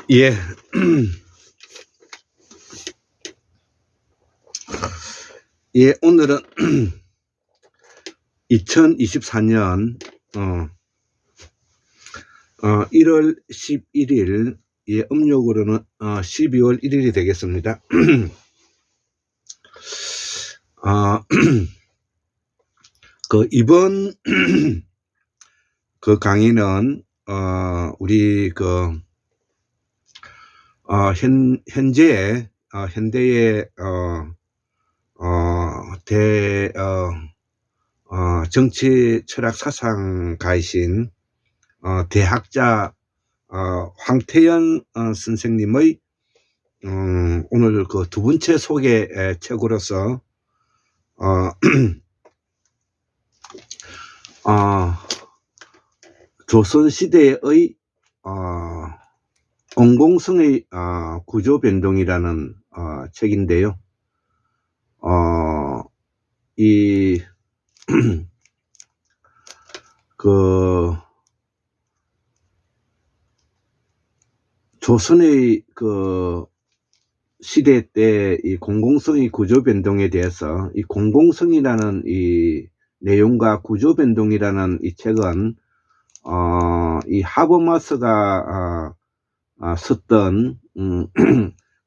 예. 예, 오늘은 2024년 1월 11일, 예, 음력으로는 12월 1일이 되겠습니다. 이번 그 강의는 우리 현재의 현대의 정치 철학 사상가이신 대학자 황태현 선생님의 오늘 그 두 번째 소개 책으로서 조선시대의 공공성의 구조 변동이라는 책인데요. 이 조선의 시대 때 이 공공성의 구조 변동에 대해서 이 공공성이라는 이 내용과 구조 변동이라는 이 책은 이 하버마스가 썼던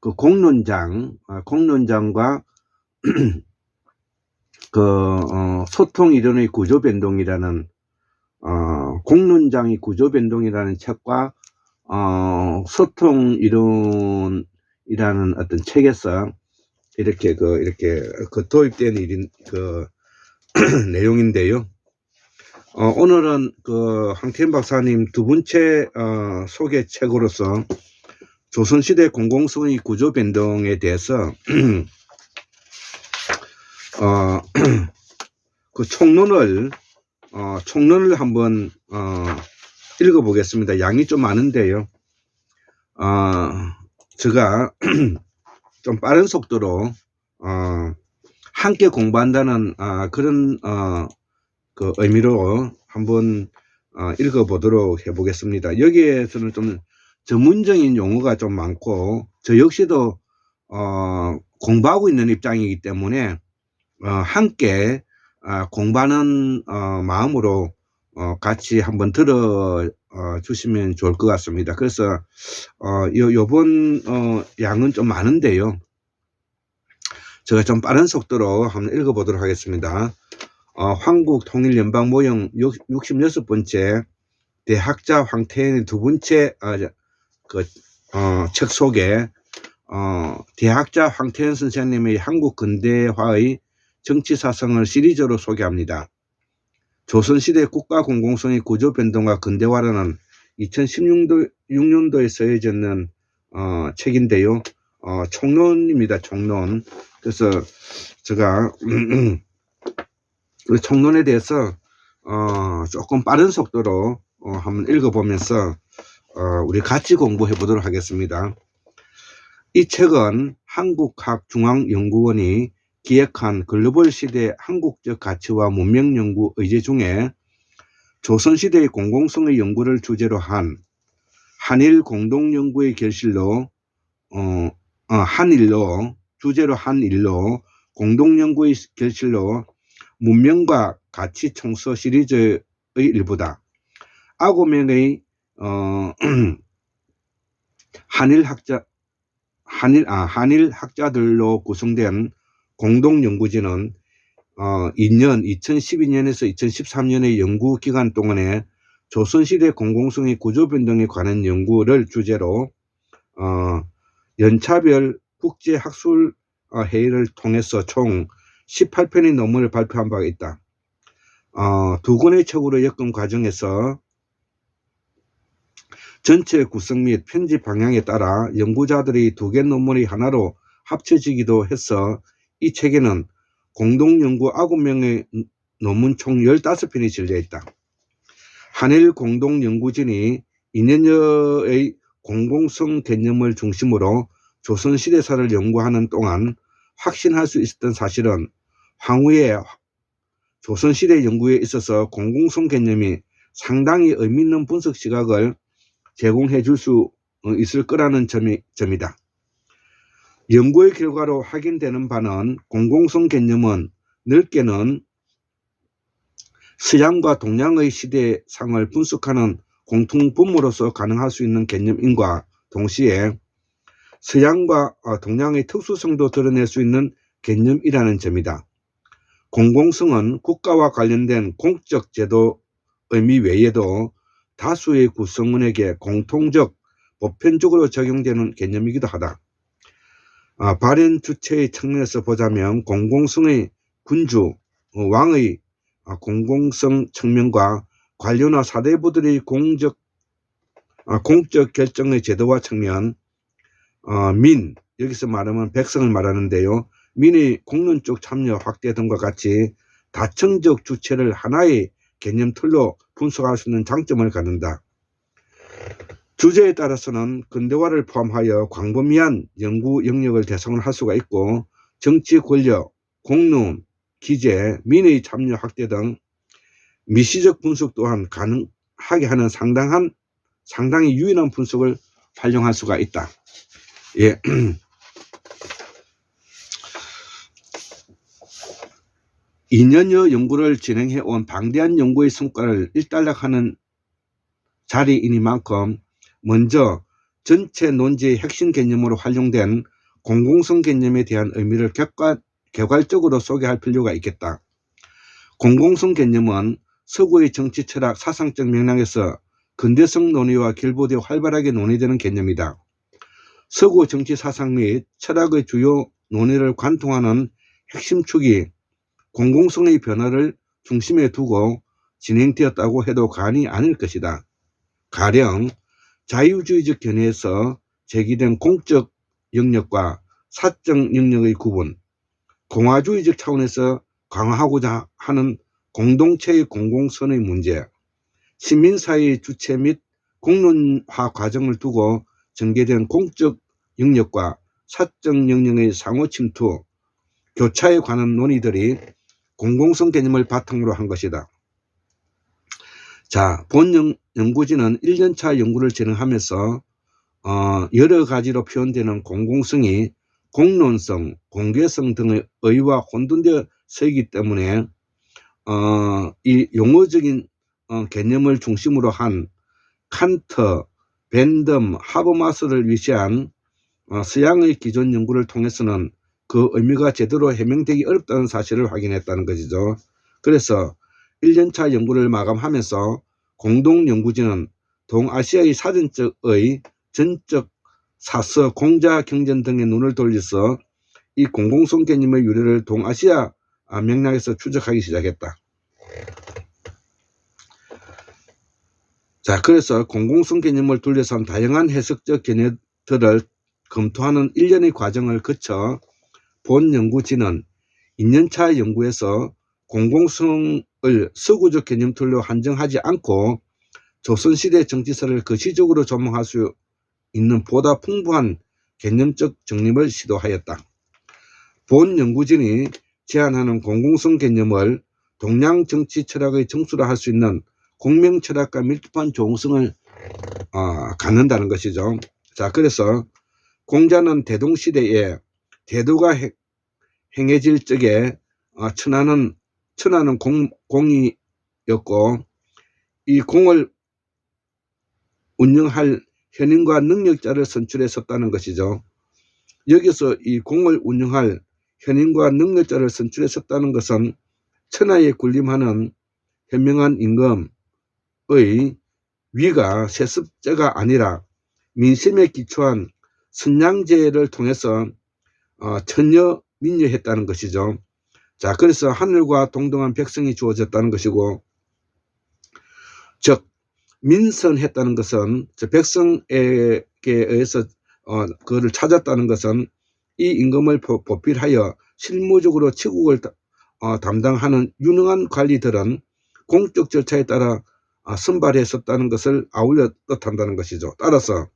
그 공론장과 소통 이론의 구조 변동이라는 공론장의 구조 변동이라는 책과 소통 이론이라는 어떤 책에서 이렇게 도입된 내용인데요. 오늘은 황태현 박사님 두 번째 소개책으로서 조선시대 공공성의 구조 변동에 대해서 총론을 한번 읽어보겠습니다. 양이 좀 많은데요. 제가 좀 빠른 속도로 함께 공부한다는 그런 의미로 한번 읽어보도록 해보겠습니다. 여기에서는 좀 전문적인 용어가 좀 많고 저 역시도 공부하고 있는 입장이기 때문에 함께 공부하는 마음으로 같이 한번 들어 주시면 좋을 것 같습니다. 그래서 요번 양은 좀 많은데요. 제가 좀 빠른 속도로 한번 읽어보도록 하겠습니다. 한국통일연방모형 66번째 대학자 황태현의 두 번째 책 소개, 대학자 황태현 선생님의 한국 근대화의 정치사상을 시리즈로 소개합니다. 조선시대 국가 공공성의 구조 변동과 근대화라는 2016년도에 쓰여졌는 책인데요. 총론입니다. 총론. 그래서 제가 총론에 대해서 조금 빠른 속도로 한번 읽어보면서 우리 같이 공부해 보도록 하겠습니다. 이 책은 한국학중앙연구원이 기획한 글로벌 시대 한국적 가치와 문명 연구 의제 중에 조선시대의 공공성의 연구를 주제로 한 한일 공동연구의 결실로 한일로 공동연구의 결실로 문명과 가치 총서 시리즈의 일부다. 9명의 한일 학자들로 구성된 공동연구진은 2012년에서 2013년의 연구 기간 동안에 조선시대 공공성의 구조 변동에 관한 연구를 주제로 연차별 국제학술 회의를 통해서 총 18편의 논문을 발표한 바가 있다. 두 권의 책으로 엮은 과정에서 전체 구성 및 편집 방향에 따라 연구자들이 두 개 논문이 하나로 합쳐지기도 해서 이 책에는 공동연구 9명의 논문 총 15편이 실려 있다. 한일 공동연구진이 2년여의 공공성 개념을 중심으로 조선시대사를 연구하는 동안 확신할 수 있었던 사실은 향후에 조선시대 연구에 있어서 공공성 개념이 상당히 의미 있는 분석 시각을 제공해 줄 수 있을 거라는 점이다. 연구의 결과로 확인되는 바는 공공성 개념은 넓게는 서양과 동양의 시대상을 분석하는 공통분모로서 가능할 수 있는 개념인과 동시에 서양과 동양의 특수성도 드러낼 수 있는 개념이라는 점이다. 공공성은 국가와 관련된 공적 제도 의미 외에도 다수의 구성원에게 공통적, 보편적으로 적용되는 개념이기도 하다. 발현 주체의 측면에서 보자면 공공성의 군주, 왕의 공공성 측면과 관료나 사대부들의 공적 결정의 제도와 측면, 여기서 말하면 백성을 말하는데요. 민의 공론적 참여 확대 등과 같이 다층적 주체를 하나의 개념 틀로 분석할 수 있는 장점을 갖는다. 주제에 따라서는 근대화를 포함하여 광범위한 연구 영역을 대상으로 할 수가 있고, 정치 권력, 공론, 기재, 민의 참여 확대 등 미시적 분석 또한 가능하게 하는 상당히 유연한 분석을 활용할 수가 있다. 예. 2년여 연구를 진행해온 방대한 연구의 성과를 일단락하는 자리이니만큼 먼저 전체 논지의 핵심 개념으로 활용된 공공성 개념에 대한 의미를 객관적으로 소개할 필요가 있겠다. 공공성 개념은 서구의 정치 철학 사상적 맥락에서 근대성 논의와 결부되어 활발하게 논의되는 개념이다. 서구 정치 사상 및 철학의 주요 논의를 관통하는 핵심 축이 공공성의 변화를 중심에 두고 진행되었다고 해도 과언이 아닐 것이다. 가령 자유주의적 견해에서 제기된 공적 영역과 사적 영역의 구분, 공화주의적 차원에서 강화하고자 하는 공동체의 공공성의 문제, 시민사회의 주체 및 공론화 과정을 두고 전개된 공적 영역과 사적 영역의 상호 침투, 교차에 관한 논의들이 공공성 개념을 바탕으로 한 것이다. 자, 본 연구진은 1년차 연구를 진행하면서 여러 가지로 표현되는 공공성이 공론성, 공개성 등의 의와 혼돈되어 서기 때문에 이 용어적인 개념을 중심으로 한 칸트, 벤덤, 하버마스를 위시한 서양의 기존 연구를 통해서는 그 의미가 제대로 해명되기 어렵다는 사실을 확인했다는 것이죠. 그래서 1년차 연구를 마감하면서 공동연구진은 동아시아의 사전적의 전적 사서, 공자, 경전 등의 눈을 돌려서 이 공공성 개념의 유래를 동아시아 맥락에서 추적하기 시작했다. 자, 그래서 공공성 개념을 둘러싼 다양한 해석적 견해들을 검토하는 1년의 과정을 거쳐 본 연구진은 2년차 연구에서 공공성을 서구적 개념틀로 한정하지 않고 조선시대 정치사를 거시적으로 조망할 수 있는 보다 풍부한 개념적 정립을 시도하였다. 본 연구진이 제안하는 공공성 개념을 동양 정치 철학의 정수라 할 수 있는 공명철학과 밀접한 조응성을 갖는다는 것이죠. 자, 그래서 공자는 대동시대에 대도가 행해질 적에 천하는 공이었고, 이 공을 운영할 현인과 능력자를 선출했었다는 것이죠. 여기서 이 공을 운영할 현인과 능력자를 선출했었다는 것은 천하에 군림하는 현명한 임금의 위가 세습제가 아니라 민심에 기초한 선량제를 통해서 천여 민여했다는 것이죠. 자, 그래서 하늘과 동등한 백성이 주어졌다는 것이고, 즉 민선했다는 것은 백성에게 의해서 그를 찾았다는 것은 이 임금을 보필하여 실무적으로 치국을 담당하는 유능한 관리들은 공적 절차에 따라 선발했었다는 것을 아울러 뜻한다는 것이죠. 따라서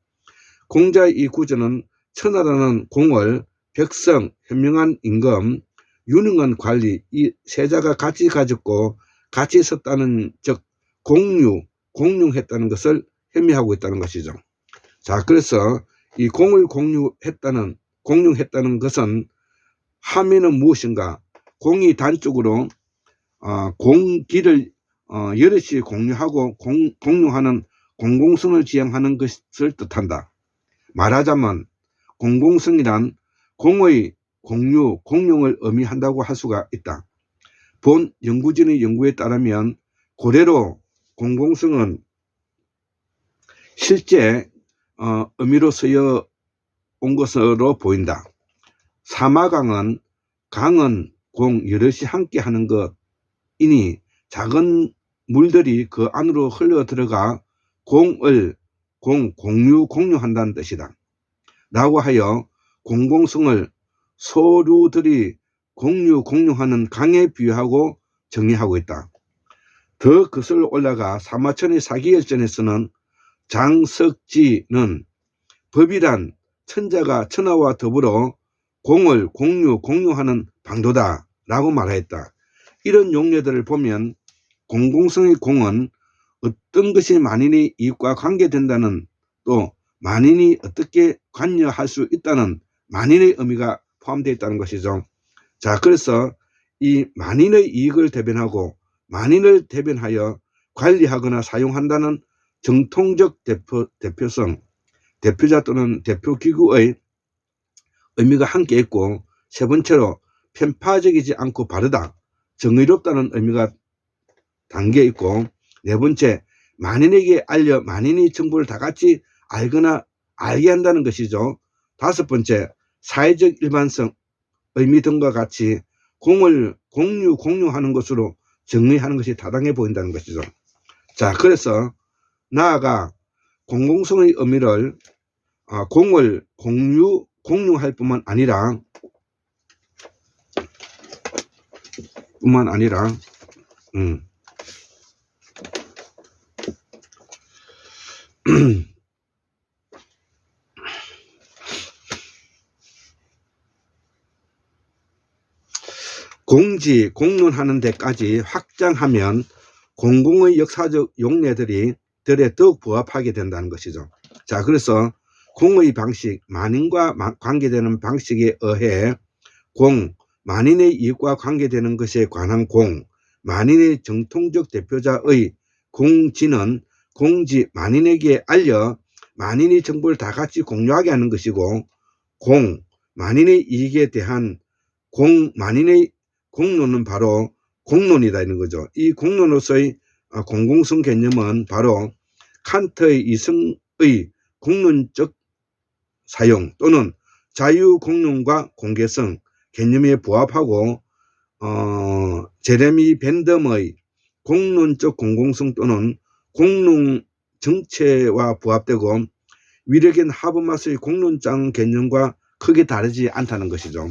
공자의 이 구조는 천하라는 공을 백성, 현명한 임금, 유능한 관리, 이 세자가 같이 가졌고 같이 썼다는 즉 공융했다는 것을 행미하고 있다는 것이죠. 자, 그래서 이 공을 공유했다는 것은 함의는 무엇인가? 공이 단적으로 공기를 여럿이 공유하고 공유하는 공공성을 지향하는 것을 뜻한다. 말하자면 공공성이란 공의 공유, 공용을 의미한다고 할 수가 있다. 본 연구진의 연구에 따르면 고대로 공공성은 실제 의미로 쓰여 온 것으로 보인다. 사마강은 강은 공 여럿이 함께 하는 것이니 작은 물들이 그 안으로 흘러 들어가 공유한다는 뜻이다. 라고 하여 공공성을 소류들이 공유하는 강에 비유하고 정의하고 있다. 더 거슬러 올라가 사마천의 사기열전에서는 장석지는 법이란 천자가 천하와 더불어 공을 공유하는 방도다 라고 말하였다. 이런 용례들을 보면 공공성의 공은 어떤 것이 만인의 이익과 관계된다는, 또 만인이 어떻게 관여할 수 있다는 만인의 의미가 포함되어 있다는 것이죠. 자, 그래서 이 만인의 이익을 대변하고 만인을 대변하여 관리하거나 사용한다는 정통적 대표성, 대표자 또는 대표기구의 의미가 함께 있고, 세 번째로 편파적이지 않고 바르다, 정의롭다는 의미가 담겨 있고, 네 번째 만인에게 알려 만인이 정보를 다 같이 알거나 알게 한다는 것이죠. 다섯 번째 사회적 일반성, 의미 등과 같이 공을 공유하는 것으로 정의하는 것이 타당해 보인다는 것이죠. 자, 그래서 나아가 공공성의 의미를 공을 공유할 뿐만 아니라 공론하는 데까지 확장하면 공공의 역사적 용례들에 더욱 부합하게 된다는 것이죠. 자, 그래서 공의 방식, 만인과 관계되는 방식에 의해 만인의 이익과 관계되는 것에 관한 만인의 정통적 대표자의 공지는 만인에게 알려 만인이 정보를 다 같이 공유하게 하는 것이고, 만인의 이익에 대한 만인의 공론은 바로 공론이다 이런 거죠. 이 공론으로서의 공공성 개념은 바로 칸트의 이성의 공론적 사용 또는 자유공론과 공개성 개념에 부합하고, 제레미 벤덤의 공론적 공공성 또는 공론 정체와 부합되고, 위력인 하버마스의 공론장 개념과 크게 다르지 않다는 것이죠.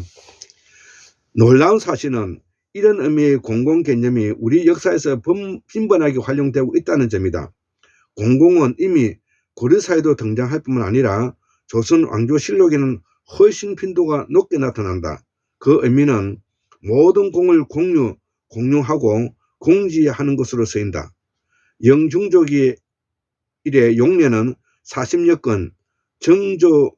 놀라운 사실은 이런 의미의 공공 개념이 우리 역사에서 빈번하게 활용되고 있다는 점이다. 공공은 이미 고려사에도 등장할 뿐만 아니라 조선 왕조실록에는 훨씬 빈도가 높게 나타난다. 그 의미는 모든 공을 공유하고 공지하는 것으로 쓰인다. 영중조기 이래 용례는 40여 건, 정조의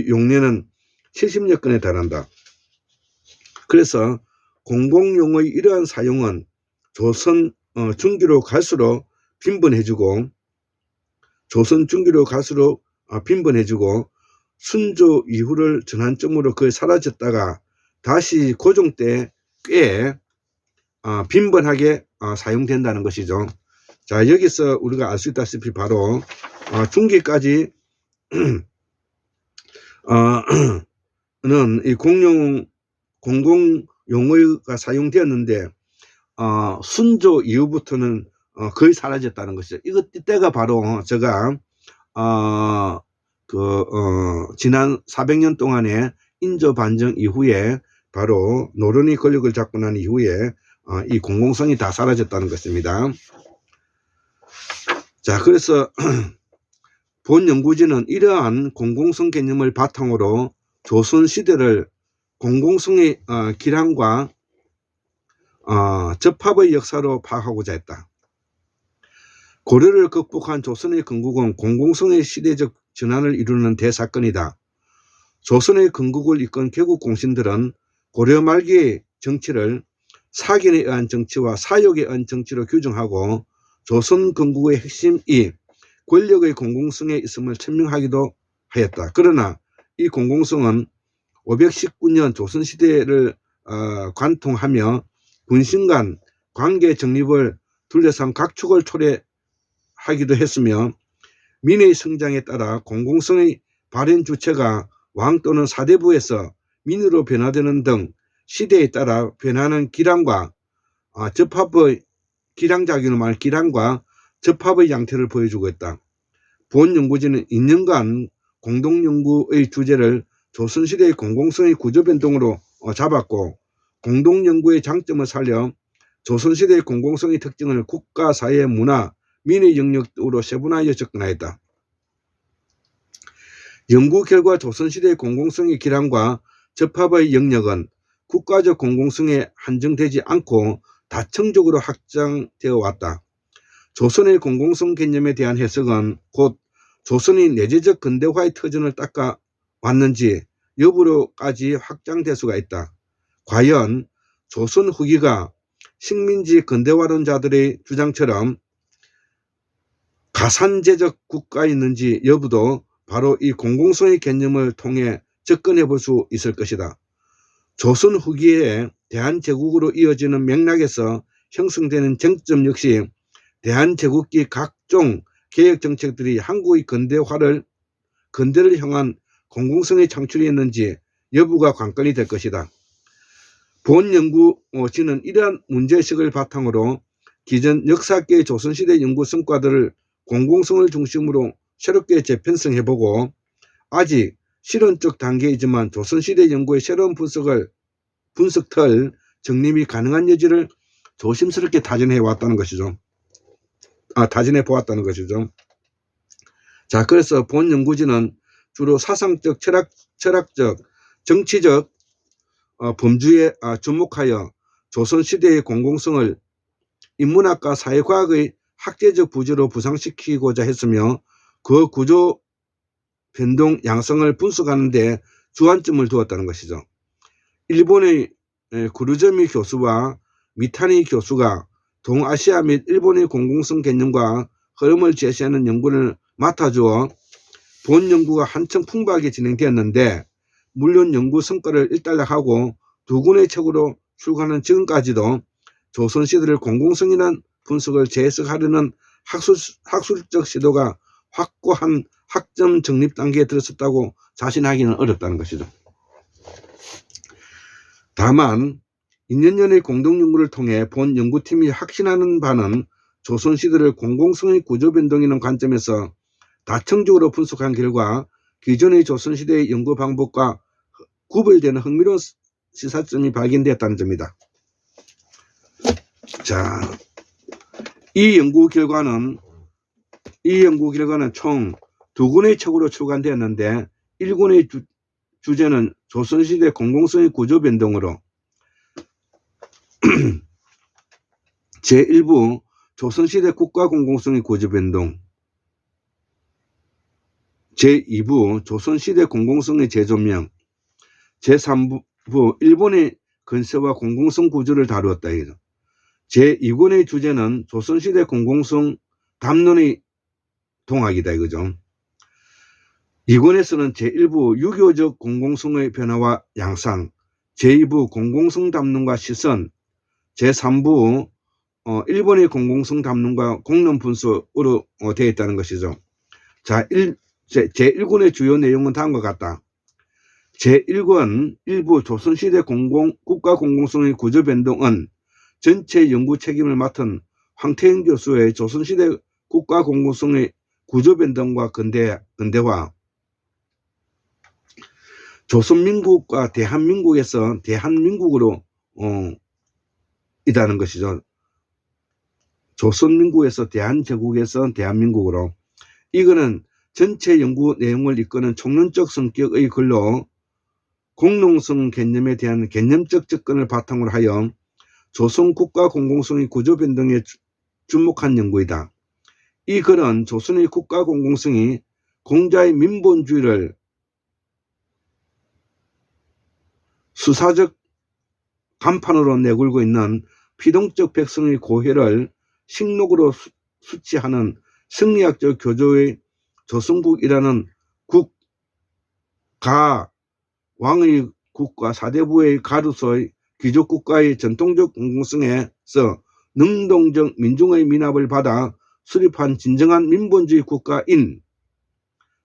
용례는 70여 건에 달한다. 그래서 공공용의 이러한 사용은 조선 중기로 갈수록 빈번해지고, 순조 이후를 전환점으로 거의 사라졌다가 다시 고종 때 꽤 빈번하게 사용된다는 것이죠. 자, 여기서 우리가 알 수 있다시피 바로 중기까지 이 공공 용어가 사용되었는데 순조 이후부터는 거의 사라졌다는 것이죠. 이때가 바로 제가 지난 400년 동안의 인조 반정 이후에 바로 노론이 권력을 잡고 난 이후에 이 공공성이 다 사라졌다는 것입니다. 자, 그래서 본 연구진은 이러한 공공성 개념을 바탕으로 조선 시대를 공공성의 기량과 접합의 역사로 파악하고자 했다. 고려를 극복한 조선의 건국은 공공성의 시대적 전환을 이루는 대사건이다. 조선의 건국을 이끈 개국 공신들은 고려 말기의 정치를 사견에 의한 정치와 사욕에 의한 정치로 규정하고 조선 건국의 핵심이 권력의 공공성에 있음을 천명하기도 하였다. 그러나 이 공공성은 519년 조선시대를 관통하며 군신 간 관계 정립을 둘러싼 각축을 초래하기도 했으며 민의 성장에 따라 공공성의 발현 주체가 왕 또는 사대부에서 민으로 변화되는 등 시대에 따라 변하는 기량과 접합의 기량작용을 말하는 기량과 접합의 양태를 보여주고 있다. 본 연구진은 2년간 공동연구의 주제를 조선시대의 공공성의 구조변동으로 잡았고 공동연구의 장점을 살려 조선시대의 공공성의 특징을 국가, 사회, 문화, 민의 영역으로 세분화하여 접근하였다. 연구 결과 조선시대의 공공성의 기량과 접합의 영역은 국가적 공공성에 한정되지 않고 다층적으로 확장되어 왔다. 조선의 공공성 개념에 대한 해석은 곧 조선이 내재적 근대화의 터전을 닦아 왔는지 여부로까지 확장될 수가 있다. 과연 조선 후기가 식민지 근대화론자들의 주장처럼 가산제적 국가였는지 여부도 바로 이 공공성의 개념을 통해 접근해 볼 수 있을 것이다. 조선 후기에 대한제국으로 이어지는 맥락에서 형성되는 쟁점 역시 대한제국기 각종 개혁정책들이 한국의 근대를 향한 공공성의 창출이었는지 여부가 관건이 될 것이다. 본 연구진은 이러한 문제의식을 바탕으로 기존 역사계의 조선시대 연구 성과들을 공공성을 중심으로 새롭게 재편성해보고 아직 실험적 단계이지만 조선시대 연구의 새로운 분석틀 정립이 가능한 여지를 조심스럽게 다진해 보았다는 것이죠. 자, 그래서 본 연구진은 주로 사상적, 철학적, 정치적 범주에 주목하여 조선시대의 공공성을 인문학과 사회과학의 학제적 부재로 부상시키고자 했으며 그 구조 변동 양성을 분석하는 데 주안점을 두었다는 것이죠. 일본의 구르저미 교수와 미타니 교수가 동아시아 및 일본의 공공성 개념과 흐름을 제시하는 연구를 맡아주어 본 연구가 한층 풍부하게 진행되었는데 물론 연구 성과를 일단락하고 두 권의 책으로 출간한 지금까지도 조선시대를 공공성이라는 분석을 재해석하려는 학술적 시도가 확고한 학점 정립 단계에 들었었다고 자신하기는 어렵다는 것이죠. 다만 2년여의 공동연구를 통해 본 연구팀이 확신하는 바는 조선시대를 공공성의 구조변동이라는 관점에서 다층적으로 분석한 결과 기존의 조선시대의 연구 방법과 구별되는 흥미로운 시사점이 발견되었다는 점이다. 자, 이 연구 결과는 총 2권의 책으로 출간되었는데 1권의 주제는 조선시대 공공성의 구조변동으로 제1부 조선시대 국가공공성의 구조변동, 제2부 조선시대 공공성의 재조명, 제3부 일본의 근세와 공공성 구조를 다루었다. 제2권의 주제는 조선시대 공공성 담론의 동학이다 이거죠. 2권에서는 제1부 유교적 공공성의 변화와 양상, 제2부 공공성 담론과 시선, 제3부 일본의 공공성 담론과 공론 분석으로 되어 있다는 것이죠. 자, 제1권의 주요 내용은 다음과 같다. 제1권 1부 조선시대 국가 공공성의 구조변동은 전체 연구 책임을 맡은 황태영 교수의 조선시대 국가 공공성의 구조변동과 근대화, 조선민국과 대한민국에서 대한민국으로 이다는 것이죠. 조선민국에서 대한제국에서 대한민국으로. 이거는 전체 연구 내용을 이끄는 총론적 성격의 글로 공공성 개념에 대한 개념적 접근을 바탕으로 하여 조선 국가 공공성의 구조 변동에 주목한 연구이다. 이 글은 조선의 국가 공공성이 공자의 민본주의를 수사적 간판으로 내걸고 있는 피동적 백성의 고해를 식록으로 수치하는 승리학적 교조의 조선국이라는 국가 왕의 국가 사대부의 가로서의 귀족국가의 전통적 공공성에서 능동적 민중의 미납을 받아 수립한 진정한 민본주의 국가인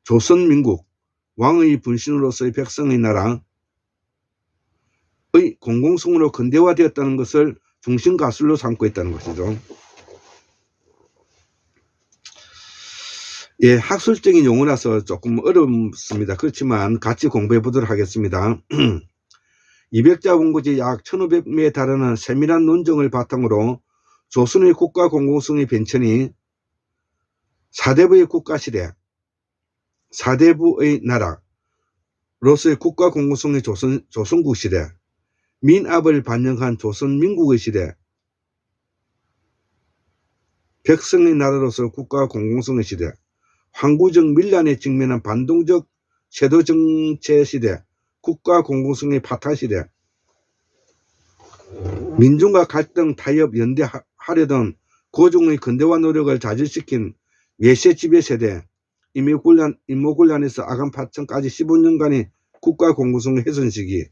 조선민국 왕의 분신으로서의 백성의 나라의 공공성으로 근대화되었다는 것을 중심 가설로 삼고 있다는 것이죠. 예, 학술적인 용어라서 조금 어렵습니다. 그렇지만 같이 공부해 보도록 하겠습니다. 200자 원고지 약 1500매에 달하는 세밀한 논증을 바탕으로 조선의 국가 공공성의 변천이 사대부의 국가시대, 사대부의 나라로서의 국가 공공성의 조선국 시대, 민압을 반영한 조선민국의 시대, 백성의 나라로서 국가 공공성의 시대, 황구적 밀란에 직면한 반동적 제도정체 시대, 국가 공공성의 파탄 시대, 민중과 갈등, 타협, 연대하려던 고종의 근대화 노력을 좌절시킨 외세 지배 세대, 임모군란에서 아간파천까지 15년간의 국가 공공성 훼손 시기,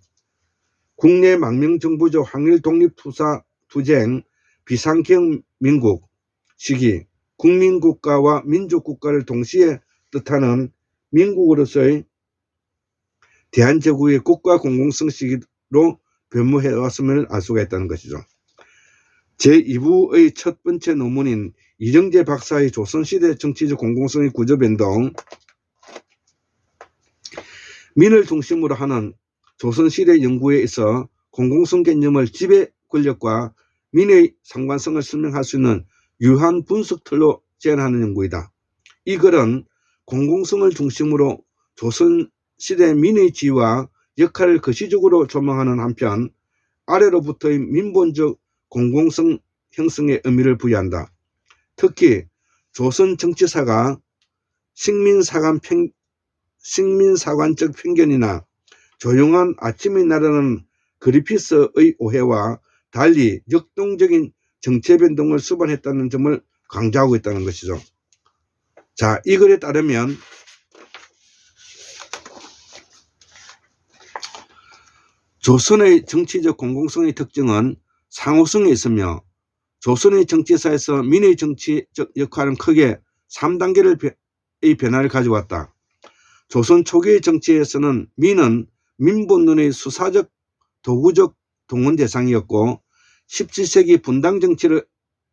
국내 망명정부적 항일 독립투사 투쟁, 비상경 민국 시기, 국민국가와 민족국가를 동시에 뜻하는 민국으로서의 대한제국의 국가 공공성 시기로 변모해왔음을 알 수가 있다는 것이죠. 제2부의 첫 번째 논문인 이정재 박사의 조선시대 정치적 공공성의 구조변동, 민을 중심으로 하는 조선시대 연구에 있어 공공성 개념을 지배 권력과 민의 상관성을 설명할 수 있는 유한 분석 틀로 제안하는 연구이다. 이 글은 공공성을 중심으로 조선시대 민의 지위와 역할을 거시적으로 조명하는 한편 아래로부터의 민본적 공공성 형성의 의미를 부여한다. 특히 조선 정치사가 식민사관적 편견이나 조용한 아침의 나라는 그리피스의 오해와 달리 역동적인 정체 변동을 수반했다는 점을 강조하고 있다는 것이죠. 자, 이 글에 따르면 조선의 정치적 공공성의 특징은 상호성에 있으며 조선의 정치사에서 민의 정치적 역할은 크게 3단계의 변화를 가져왔다. 조선 초기의 정치에서는 민은 민본론의 수사적 도구적 동원 대상이었고 17세기 분당 정치를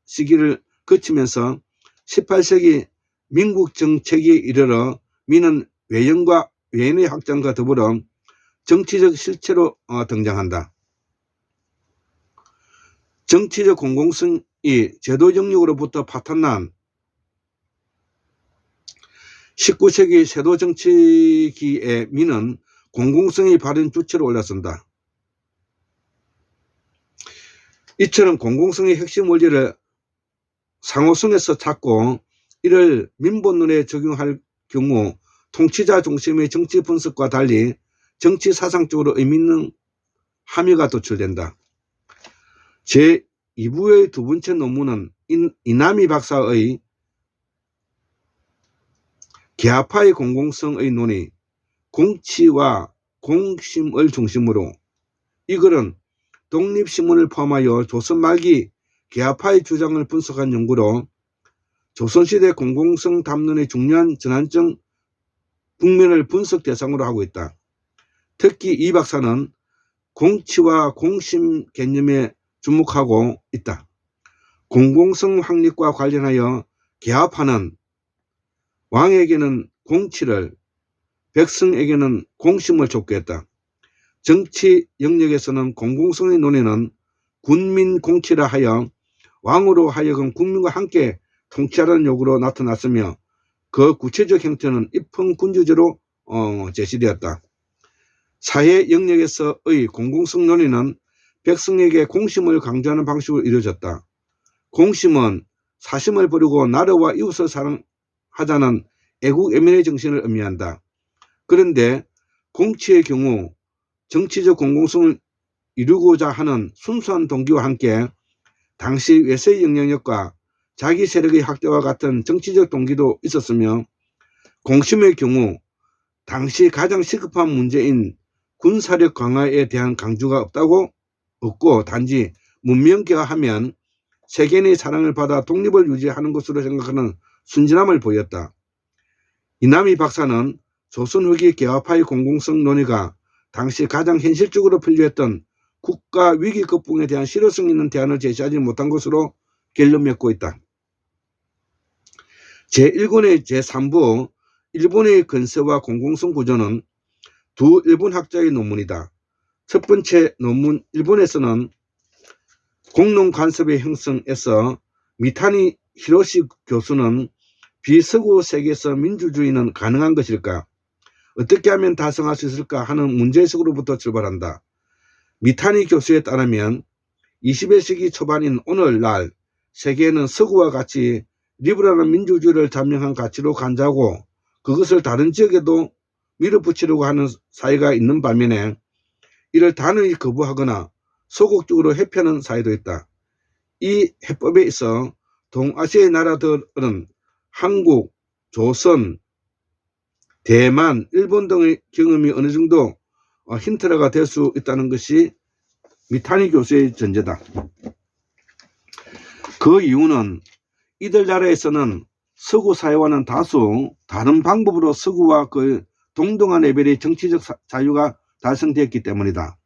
시기를 거치면서 18세기 민국 정책에 이르러 민은 외연과 외연의 확장과 더불어 정치적 실체로 등장한다. 정치적 공공성이 제도 영역으로부터 파탄난 19세기 세도 정치기에 민은 공공성이 발현 주체로 올라선다. 이처럼 공공성의 핵심 원리를 상호성에서 찾고 이를 민본론에 적용할 경우 통치자 중심의 정치 분석과 달리 정치 사상적으로 의미 있는 함의가 도출된다. 제2부의 두 번째 논문은 이남희 박사의 계합화의 공공성의 논의, 공치와 공심을 중심으로 이 글은 독립신문을 포함하여 조선 말기 계합화의 주장을 분석한 연구로 조선시대 공공성 담론의 중요한 전환적 국면을 분석 대상으로 하고 있다. 특히 이 박사는 공치와 공심 개념에 주목하고 있다. 공공성 확립과 관련하여 계합화는 왕에게는 공치를, 백성에게는 공심을 촉구했다. 정치 영역에서는 공공성의 논의는 군민 공치라 하여 왕으로 하여금 국민과 함께 통치하라는 요구로 나타났으며 그 구체적 형태는 입헌군주제로 제시되었다. 사회 영역에서의 공공성 논의는 백성에게 공심을 강조하는 방식으로 이루어졌다. 공심은 사심을 버리고 나라와 이웃을 사랑하자는 애국 애민의 정신을 의미한다. 그런데 공치의 경우 정치적 공공성을 이루고자 하는 순수한 동기와 함께 당시 외세의 영향력과 자기 세력의 확대와 같은 정치적 동기도 있었으며, 공심의 경우 당시 가장 시급한 문제인 군사력 강화에 대한 강조가 없고 단지 문명개화하면 세계인의 사랑을 받아 독립을 유지하는 것으로 생각하는 순진함을 보였다. 이남희 박사는 조선 후기 개화파의 공공성 논의가 당시 가장 현실적으로 필요했던 국가 위기 극복에 대한 실효성 있는 대안을 제시하지 못한 것으로 결론 맺고 있다. 제1권의 제3부 일본의 근세와 공공성 구조는 두 일본 학자의 논문이다. 첫 번째 논문 일본에서는 공론 간섭의 형성에서 미타니 히로시 교수는 비서구 세계에서 민주주의는 가능한 것일까? 어떻게 하면 달성할 수 있을까 하는 문제의식으로부터 출발한다. 미타니 교수에 따르면 21세기 초반인 오늘날 세계에는 서구와 같이 리브럴한 민주주의를 잠영한 가치로 간주하고 그것을 다른 지역에도 밀어붙이려고 하는 사회가 있는 반면에 이를 단호히 거부하거나 소극적으로 회피하는 사회도 있다. 이 해법에 있어 동아시아의 나라들은 한국, 조선, 대만, 일본 등의 경험이 어느 정도 힌트가 될 수 있다는 것이 미타니 교수의 전제다. 그 이유는 이들 나라에서는 서구 사회와는 다소 다른 방법으로 서구와 그 동등한 레벨의 정치적 자유가 달성되었기 때문이다.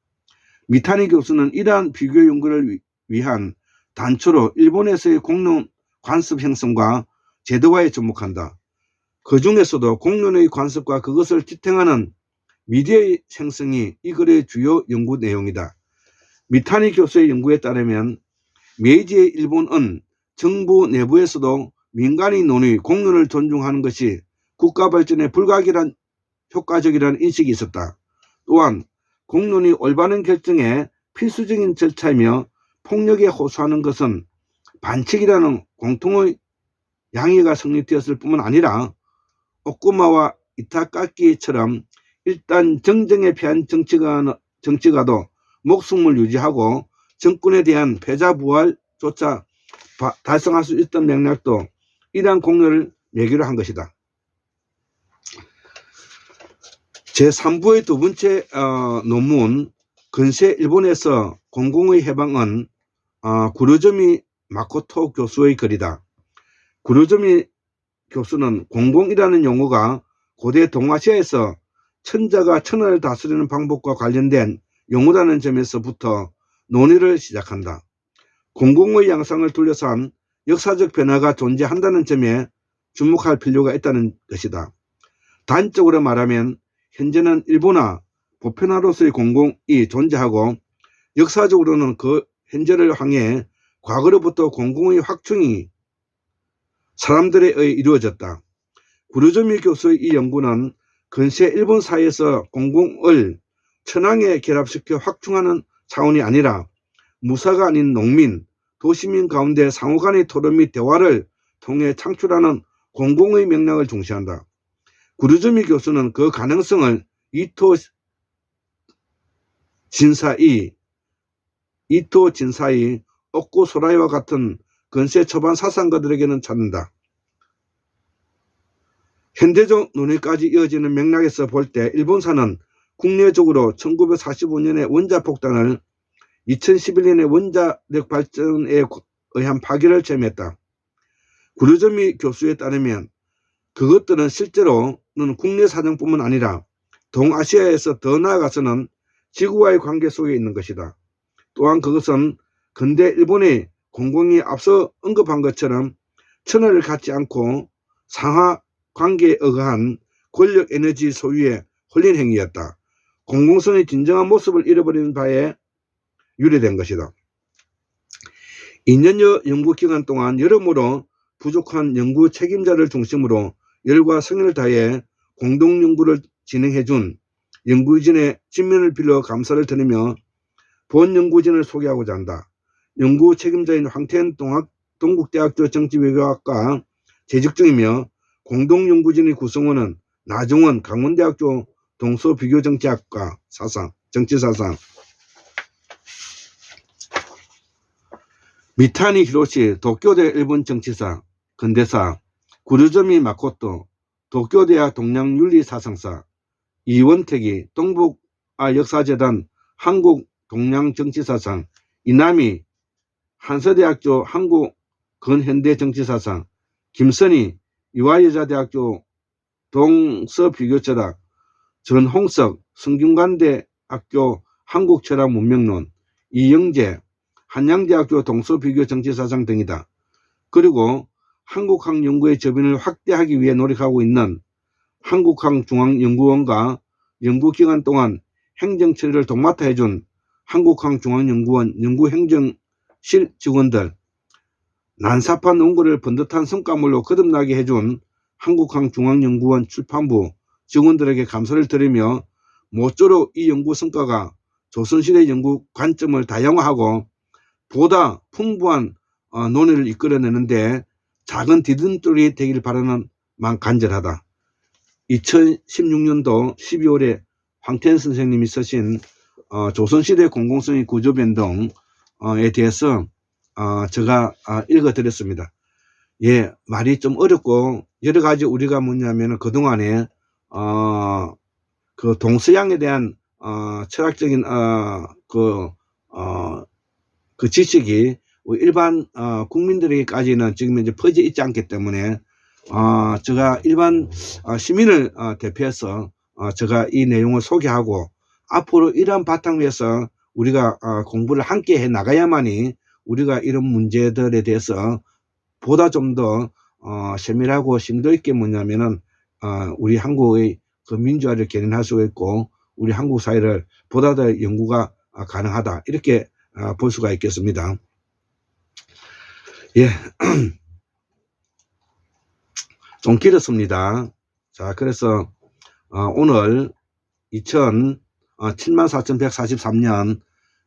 미타니 교수는 이러한 비교 연구를 위한 단초로 일본에서의 공론 관습 형성과 제도화에 접목한다. 그 중에서도 공론의 관습과 그것을 지탱하는 미디어의 생성이 이 글의 주요 연구 내용이다. 미타니 교수의 연구에 따르면 메이지의 일본은 정부 내부에서도 민간의 논의, 공론을 존중하는 것이 국가 발전에 불가결한 효과적이라는 인식이 있었다. 또한 공론이 올바른 결정에 필수적인 절차이며 폭력에 호소하는 것은 반칙이라는 공통의 양의가 성립되었을 뿐만 아니라 오쿠마와 이타카키처럼 일단 정쟁에 패한 정치가도 목숨을 유지하고 정권에 대한 패자부활조차 달성할 수 있던 맥락도 이러한 공론을 매개로 한 것이다. 제3부의 두 번째 논문 근세 일본에서 공공의 해방은 구로조미 마코토 교수의 글이다. 구로조미 교수는 공공이라는 용어가 고대 동아시아에서 천자가 천하를 다스리는 방법과 관련된 용어라는 점에서부터 논의를 시작한다. 공공의 양상을 둘러싼 역사적 변화가 존재한다는 점에 주목할 필요가 있다는 것이다. 단적으로 말하면 현재는 일본화, 보편화로서의 공공이 존재하고 역사적으로는 그 현재를 향해 과거로부터 공공의 확충이 사람들에 의해 이루어졌다. 구로조미 교수의 이 연구는 근세 일본 사회에서 공공을 천황에 결합시켜 확충하는 차원이 아니라 무사가 아닌 농민, 도시민 가운데 상호간의 토론 및 대화를 통해 창출하는 공공의 맥락을 중시한다. 구로조미 교수는 그 가능성을 이토 진사이, 옥고 소라이와 같은 근세 초반 사상가들에게는 찾는다. 현대적 논의까지 이어지는 맥락에서 볼 때 일본사는 국내적으로 1945년에 원자폭탄을 2011년에 원자력 발전에 의한 파괴를 체험했다. 구로조미 교수에 따르면 그것들은 실제로는 국내 사정뿐만 아니라 동아시아에서 더 나아가서는 지구와의 관계 속에 있는 것이다. 또한 그것은 근대 일본의 공공이 앞서 언급한 것처럼 천하를 갖지 않고 상하 관계에 의한 권력 에너지 소유에 홀린 행위였다. 공공성의 진정한 모습을 잃어버리는 바에 유래된 것이다. 2년여 연구 기간 동안 여러모로 부족한 연구 책임자를 중심으로 열과 성의를 다해 공동 연구를 진행해준 연구진의 진면을 빌어 감사를 드리며 본 연구진을 소개하고자 한다. 연구 책임자인 황태현 동국대학교 정치외교학과 재직 중이며 공동연구진의 구성원은 나종원 강원대학교 동서비교정치학과 정치사상, 미타니 히로시 도쿄대 일본 정치사 근대사, 구르조미 마코토 도쿄대학 동양윤리사상사, 이원택이 동북아 역사재단 한국 동양정치사상, 이남이 한서대학교 한국 근현대정치사상, 김선희 유아여자대학교 동서비교철학, 전홍석 성균관대학교 한국철학문명론, 이영재 한양대학교 동서비교정치사상 등이다. 그리고 한국학연구의 저변을 확대하기 위해 노력하고 있는 한국학중앙연구원과 연구기간 동안 행정처리를 도맡아 해준 한국학중앙연구원 연구행정실 직원들, 난사판 논거를 번듯한 성과물로 거듭나게 해준 한국학중앙연구원 출판부 직원들에게 감사를 드리며 모쪼록 이 연구 성과가 조선시대 연구 관점을 다양화하고 보다 풍부한 논의를 이끌어내는데 작은 디딤돌이 되길 바라는 마음 간절하다. 2016년도 12월에 황태현 선생님이 쓰신 조선시대 공공성의 구조변동에 대해서 제가 읽어드렸습니다. 예, 말이 좀 어렵고 여러 가지 우리가 뭐냐면 그동안에 그 동서양에 대한 철학적인 그 지식이 일반 국민들에게까지는 지금 이제 퍼져 있지 않기 때문에 제가 일반 시민을 대표해서 제가 이 내용을 소개하고 앞으로 이러한 바탕 위에서 우리가 공부를 함께 해 나가야만이 우리가 이런 문제들에 대해서 보다 좀 더 세밀하고 심도 있게 뭐냐면은 우리 한국의 그 민주화를 견인할 수가 있고 우리 한국 사회를 보다 더 연구가 가능하다 이렇게 볼 수가 있겠습니다. 예, 좀 길었습니다. 자, 그래서 오늘 74,143년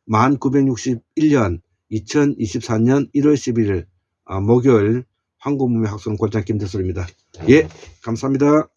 1961년 2024년 1월 11일 목요일 한국문명학습 골장 김대솔입니다. 예, 감사합니다.